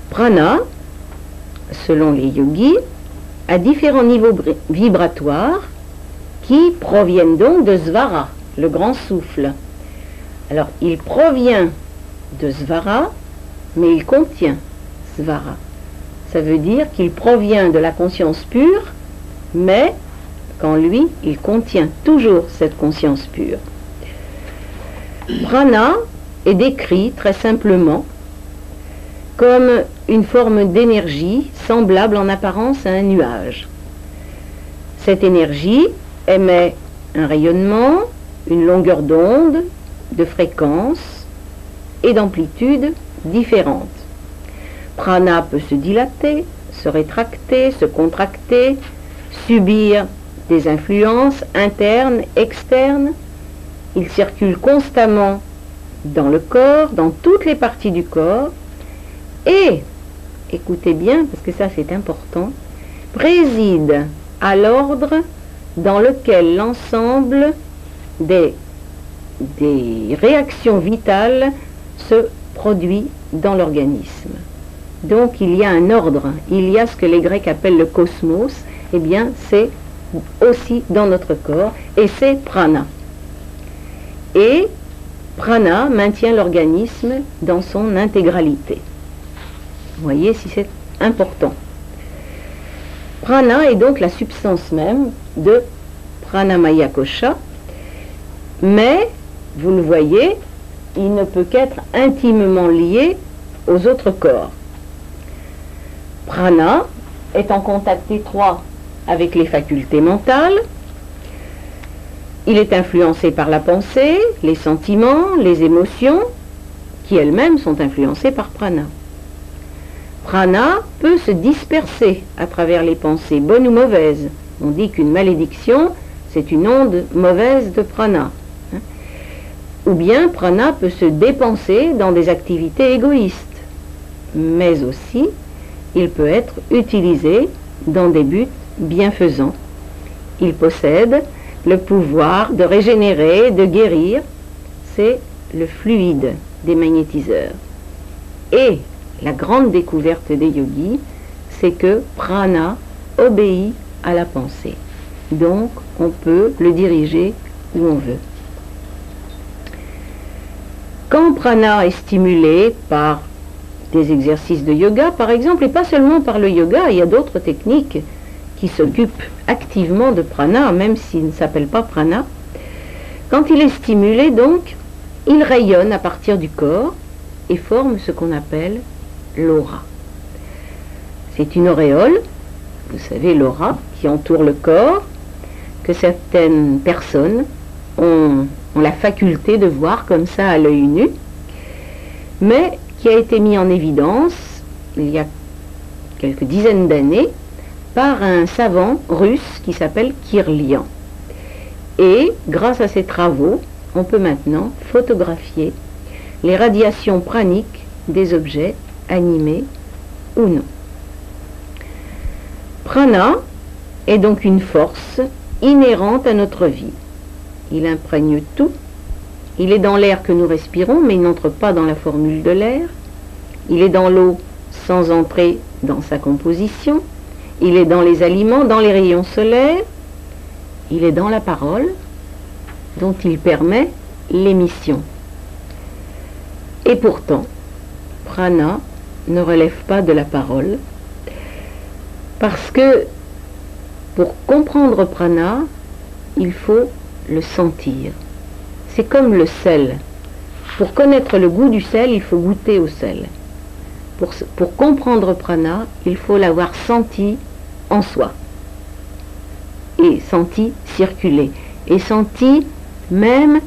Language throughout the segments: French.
Prana, selon les yogis, a différents niveaux vibratoires qui proviennent donc de Svara, le grand souffle. Alors, il provient de Svara, mais il contient Svara. Ça veut dire qu'il provient de la conscience pure, mais qu'en lui, il contient toujours cette conscience pure. Prana est décrit très simplement comme une forme d'énergie semblable en apparence à un nuage. Cette énergie émet un rayonnement, une longueur d'onde, de fréquence et d'amplitude différentes. Prana peut se dilater, se rétracter, se contracter, subir des influences internes, externes. Il circule constamment dans le corps, dans toutes les parties du corps, et, écoutez bien, parce que ça c'est important, préside à l'ordre dans lequel l'ensemble des réactions vitales se produit dans l'organisme. Donc il y a un ordre, il y a ce que les Grecs appellent le cosmos, eh bien c'est aussi dans notre corps, et c'est prana. Et prana maintient l'organisme dans son intégralité. Vous voyez si c'est important. Prana est donc la substance même de Pranamaya Kosha, mais, vous le voyez, il ne peut qu'être intimement lié aux autres corps. Prana est en contact étroit avec les facultés mentales. Il est influencé par la pensée, les sentiments, les émotions, qui elles-mêmes sont influencées par prana. Prana peut se disperser à travers les pensées, bonnes ou mauvaises. On dit qu'une malédiction, c'est une onde mauvaise de prana. Ou bien prana peut se dépenser dans des activités égoïstes. Mais aussi, il peut être utilisé dans des buts bienfaisants. Il possède le pouvoir de régénérer, de guérir. C'est le fluide des magnétiseurs. Et la grande découverte des yogis, c'est que prana obéit à la pensée. Donc, on peut le diriger où on veut. Quand prana est stimulé par des exercices de yoga, par exemple, et pas seulement par le yoga, il y a d'autres techniques qui s'occupent activement de prana, même s'il ne s'appelle pas prana. Quand il est stimulé, donc, il rayonne à partir du corps et forme ce qu'on appelle l'aura. C'est une auréole, vous savez, l'aura, qui entoure le corps, que certaines personnes ont la faculté de voir comme ça à l'œil nu, mais qui a été mis en évidence il y a quelques dizaines d'années par un savant russe qui s'appelle Kirlian. Et grâce à ses travaux, on peut maintenant photographier les radiations praniques des objets animés ou non. Prana est donc une force inhérente à notre vie. Il imprègne tout. Il est dans l'air que nous respirons, mais il n'entre pas dans la formule de l'air. Il est dans l'eau sans entrer dans sa composition. Il est dans les aliments, dans les rayons solaires. Il est dans la parole, dont il permet l'émission. Et pourtant, prana ne relève pas de la parole, parce que pour comprendre prana, il faut le sentir. C'est comme le sel. Pour connaître le goût du sel, il faut goûter au sel. Pour comprendre prana, il faut l'avoir senti en soi. Et senti circuler. Et senti même,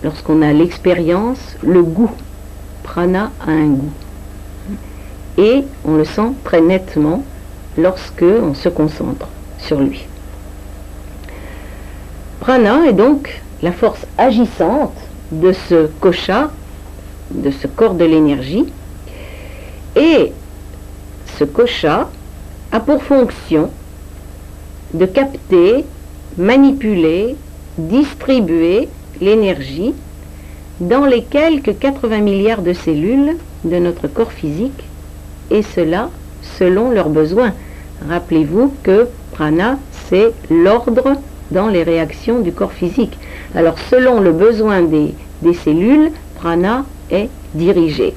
lorsqu'on a l'expérience, le goût. Prana a un goût. Et on le sent très nettement lorsque on se concentre sur lui. Prana est donc la force agissante de ce kosha, de ce corps de l'énergie. Et ce kosha a pour fonction de capter, manipuler, distribuer l'énergie dans les quelques 80 milliards de cellules de notre corps physique, et cela selon leurs besoins. Rappelez-vous que prana, c'est l'ordre dans les réactions du corps physique. Alors selon le besoin des cellules, prana est dirigé.